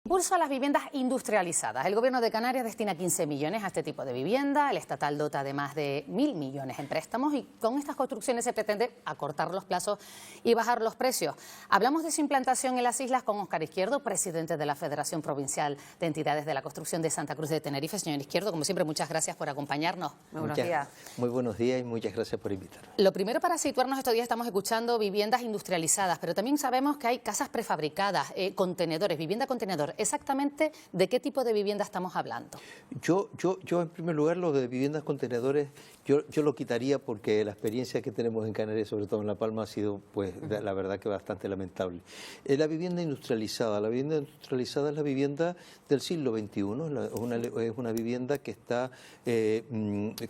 Impulso a las viviendas industrializadas. El Gobierno de Canarias destina 15 millones a este tipo de vivienda. El estatal dota de más de 1.000 millones en préstamos y con estas construcciones se pretende acortar los plazos y bajar los precios. Hablamos de su implantación en las islas con Óscar Izquierdo, presidente de la Federación Provincial de Entidades de la Construcción de Santa Cruz de Tenerife. Señor Izquierdo, como siempre, muchas gracias por acompañarnos. Muy buenos días. Muy buenos días y muchas gracias por invitarme. Lo primero, para situarnos, estos días estamos escuchando viviendas industrializadas, pero también sabemos que hay casas prefabricadas, contenedores, vivienda contenedor. Exactamente, ¿de qué tipo de vivienda estamos hablando? Yo en primer lugar, lo de viviendas contenedores, yo lo quitaría porque la experiencia que tenemos en Canarias, sobre todo en La Palma, ha sido, pues, la verdad que bastante lamentable. La vivienda industrializada es la vivienda del siglo XXI, es una vivienda que está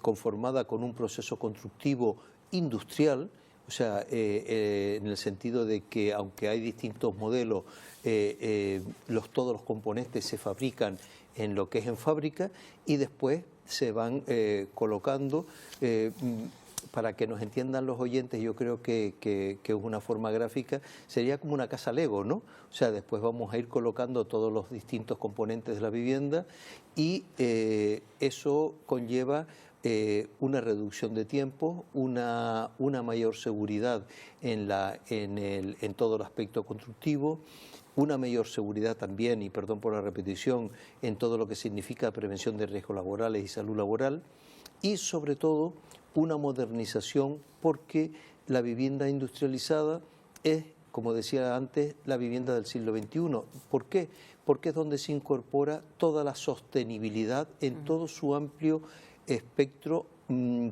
conformada con un proceso constructivo industrial. O sea, en el sentido de que aunque hay distintos modelos, todos los componentes se fabrican en lo que es en fábrica y después se van colocando. Para que nos entiendan los oyentes, yo creo que es una forma gráfica, sería como una casa Lego, ¿no? O sea, después vamos a ir colocando todos los distintos componentes de la vivienda y eso conlleva una reducción de tiempo, una mayor seguridad en todo el aspecto constructivo, una mayor seguridad también, y perdón por la repetición, en todo lo que significa prevención de riesgos laborales y salud laboral, y sobre todo una modernización, porque la vivienda industrializada es, como decía antes, la vivienda del siglo XXI. ¿Por qué? Porque es donde se incorpora toda la sostenibilidad en todo su amplio espectro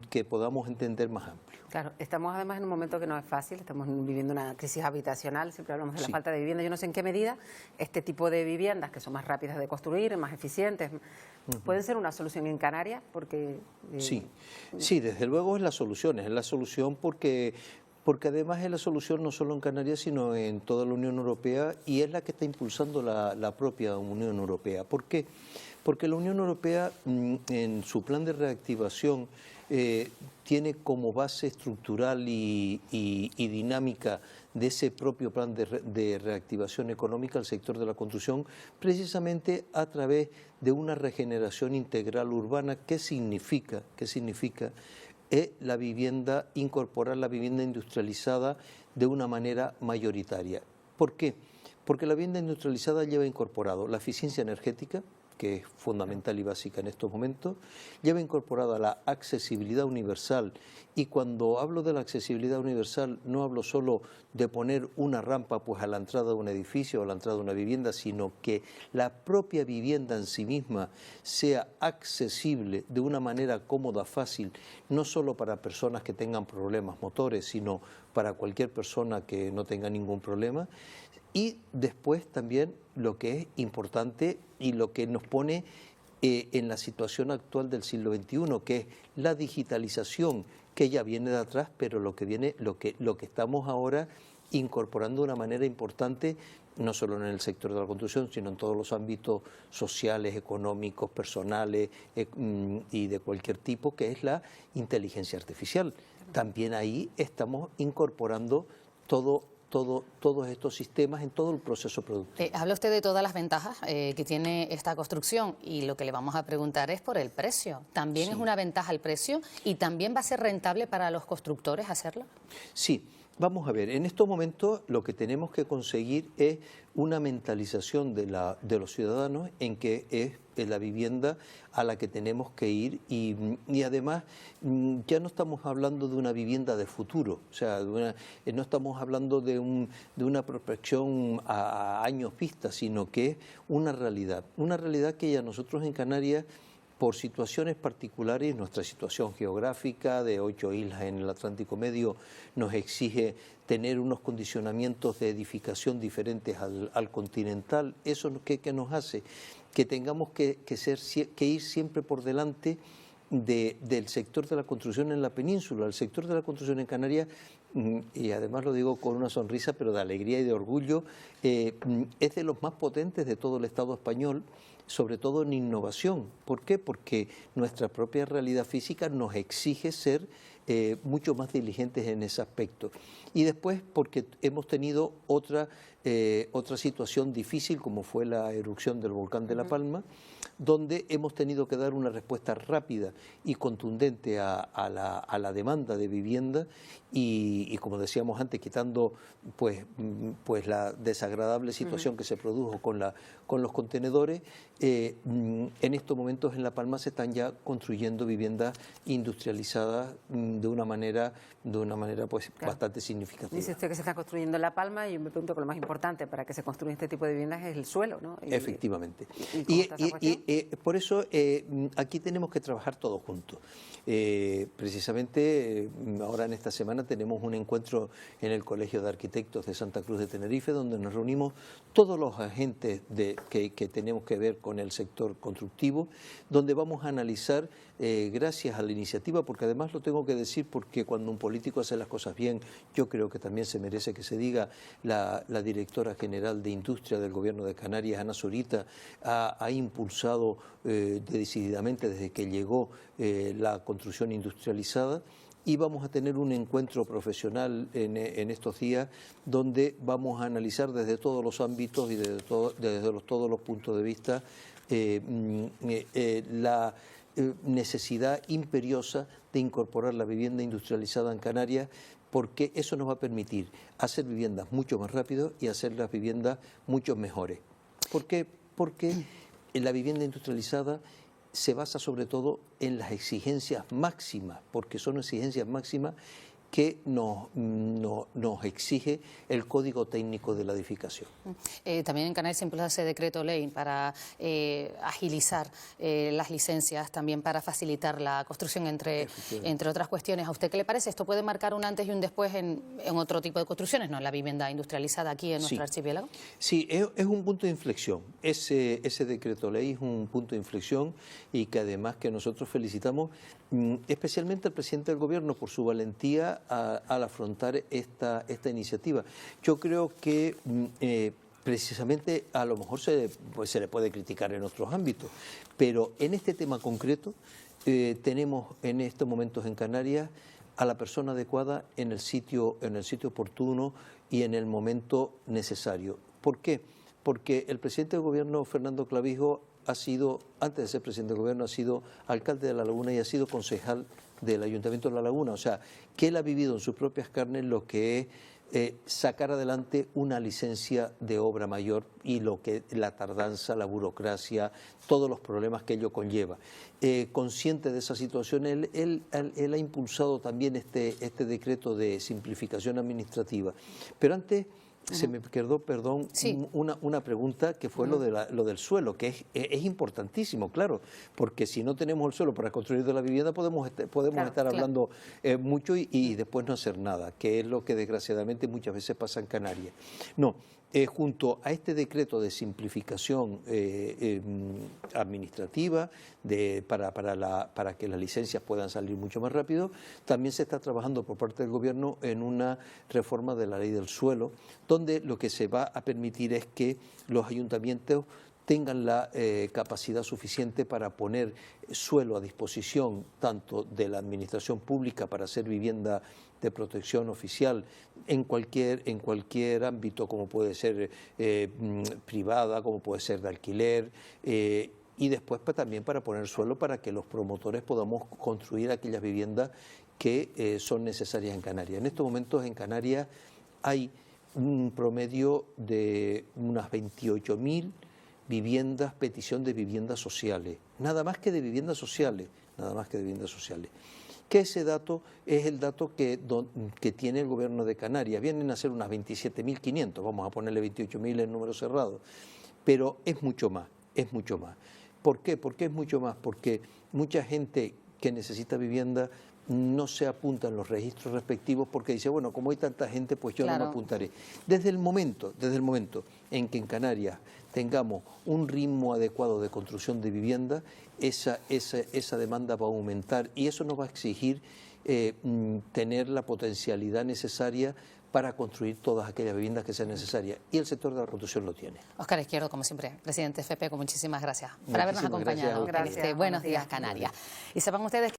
que podamos entender más amplio. Claro, estamos además en un momento que no es fácil, estamos viviendo una crisis habitacional, siempre hablamos de la falta de vivienda. Yo no sé en qué medida este tipo de viviendas, que son más rápidas de construir, más eficientes, pueden ser una solución en Canarias, porque... Sí, desde luego es la solución porque además es la solución no solo en Canarias, sino en toda la Unión Europea, y es la que está impulsando la propia Unión Europea. ¿Por qué? Porque la Unión Europea, en su plan de reactivación, tiene como base estructural y dinámica de ese propio plan de reactivación económica el sector de la construcción, precisamente a través de una regeneración integral urbana. ¿Qué significa? Es la vivienda, incorporar la vivienda industrializada de una manera mayoritaria. ¿Por qué? Porque la vivienda industrializada lleva incorporado la eficiencia energética, que es fundamental y básica en estos momentos, lleva incorporada la accesibilidad universal, y cuando hablo de la accesibilidad universal no hablo solo de poner una rampa pues a la entrada de un edificio o a la entrada de una vivienda, sino que la propia vivienda en sí misma sea accesible de una manera cómoda, fácil, no solo para personas que tengan problemas motores, sino para cualquier persona que no tenga ningún problema. Y después también lo que es importante y lo que nos pone en la situación actual del siglo XXI, que es la digitalización, que ya viene de atrás, pero lo que estamos ahora incorporando de una manera importante, no solo en el sector de la construcción, sino en todos los ámbitos sociales, económicos, personales y de cualquier tipo, que es la inteligencia artificial. También ahí estamos incorporando todos estos sistemas en todo el proceso productivo. Habla usted de todas las ventajas que tiene esta construcción, y lo que le vamos a preguntar es por el precio. ¿También es una ventaja el precio y también va a ser rentable para los constructores hacerlo? Sí. Vamos a ver, en estos momentos lo que tenemos que conseguir es una mentalización de los ciudadanos en que es la vivienda a la que tenemos que ir, y además ya no estamos hablando de una vivienda de futuro, o sea, no estamos hablando de una prospección a años vista, sino que es una realidad que ya nosotros en Canarias, por situaciones particulares, nuestra situación geográfica de 8 islas en el Atlántico Medio nos exige tener unos condicionamientos de edificación diferentes al continental. Eso que nos hace que tengamos que ir siempre por delante del sector de la construcción en la península. El sector de la construcción en Canarias, y además lo digo con una sonrisa, pero de alegría y de orgullo, es de los más potentes de todo el Estado español, sobre todo en innovación. ¿Por qué? Porque nuestra propia realidad física nos exige ser mucho más diligentes en ese aspecto. Y después porque hemos tenido otra situación difícil, como fue la erupción del volcán de La Palma, donde hemos tenido que dar una respuesta rápida y contundente a la demanda de vivienda y como decíamos antes, quitando pues la desagradable situación que se produjo con los contenedores, en estos momentos en La Palma se están ya construyendo viviendas industrializadas de una manera pues bastante significativa. Dice usted que se está construyendo en La Palma y yo me pregunto que lo más importante para que se construya este tipo de viviendas es el suelo, ¿no? Efectivamente. ¿Y por eso aquí tenemos que trabajar todos juntos. Precisamente ahora en esta semana tenemos un encuentro en el Colegio de Arquitectos de Santa Cruz de Tenerife, donde nos reunimos todos los agentes que tenemos que ver con el sector constructivo, donde vamos a analizar, gracias a la iniciativa, porque además lo tengo que decir porque cuando un político hace las cosas bien, yo creo que también se merece que se diga, la directora general de Industria del Gobierno de Canarias, Ana Zurita, ha impulsado decididamente desde que llegó la construcción industrializada, y vamos a tener un encuentro profesional en estos días donde vamos a analizar desde todos los ámbitos y desde todos los puntos de vista la necesidad imperiosa de incorporar la vivienda industrializada en Canarias, porque eso nos va a permitir hacer viviendas mucho más rápido y hacer las viviendas mucho mejores. ¿Por qué? Porque la vivienda industrializada se basa sobre todo en las exigencias máximas, porque son exigencias máximas que nos exige el Código Técnico de la Edificación. También en Canarias se impulsa ese decreto ley para agilizar las licencias, también para facilitar la construcción, entre otras cuestiones. ¿A usted qué le parece? ¿Esto puede marcar un antes y un después en otro tipo de construcciones, no en la vivienda industrializada aquí en nuestro archipiélago? Sí, es un punto de inflexión. Ese decreto ley es un punto de inflexión y que además que nosotros felicitamos especialmente al presidente del Gobierno por su valentía al afrontar esta iniciativa. Yo creo que precisamente a lo mejor se le puede criticar en otros ámbitos, pero en este tema concreto tenemos en estos momentos en Canarias a la persona adecuada en el sitio oportuno y en el momento necesario. ¿Por qué? Porque el presidente del Gobierno, Fernando Clavijo, antes de ser presidente del Gobierno, ha sido alcalde de La Laguna y ha sido concejal del Ayuntamiento de La Laguna. O sea, que él ha vivido en sus propias carnes lo que es sacar adelante una licencia de obra mayor y lo que la tardanza, la burocracia, todos los problemas que ello conlleva. Consciente de esa situación, él ha impulsado también este decreto de simplificación administrativa. Pero antes se me quedó, perdón, una pregunta que fue lo del suelo, que es importantísimo, claro, porque si no tenemos el suelo para construir de la vivienda podemos estar hablando mucho y después no hacer nada, que es lo que desgraciadamente muchas veces pasa en Canarias. No, junto a este decreto de simplificación administrativa para que las licencias puedan salir mucho más rápido, también se está trabajando por parte del Gobierno en una reforma de la ley del suelo, donde lo que se va a permitir es que los ayuntamientos tengan la capacidad suficiente para poner suelo a disposición tanto de la administración pública para hacer vivienda de protección oficial en cualquier ámbito, como puede ser privada, como puede ser de alquiler, y después también para poner suelo para que los promotores podamos construir aquellas viviendas que son necesarias en Canarias. En estos momentos en Canarias hay un promedio de unas 28.000 viviendas, petición de viviendas sociales, nada más que de viviendas sociales, que ese dato es el dato que tiene el Gobierno de Canarias. Vienen a ser unas 27.500, vamos a ponerle 28.000 en número cerrado, pero es mucho más. ¿Por qué? ¿Por qué es mucho más? Porque mucha gente que necesita vivienda no se apunta en los registros respectivos porque dice, bueno, como hay tanta gente, pues yo no me apuntaré. Desde el momento en que en Canarias tengamos un ritmo adecuado de construcción de vivienda, esa demanda va a aumentar y eso nos va a exigir tener la potencialidad necesaria para construir todas aquellas viviendas que sean necesarias. Y el sector de la construcción lo tiene. Óscar Izquierdo, como siempre, presidente FEPECO, muchísimas gracias por habernos acompañado en este Buenos Días Canarias. Y sepan ustedes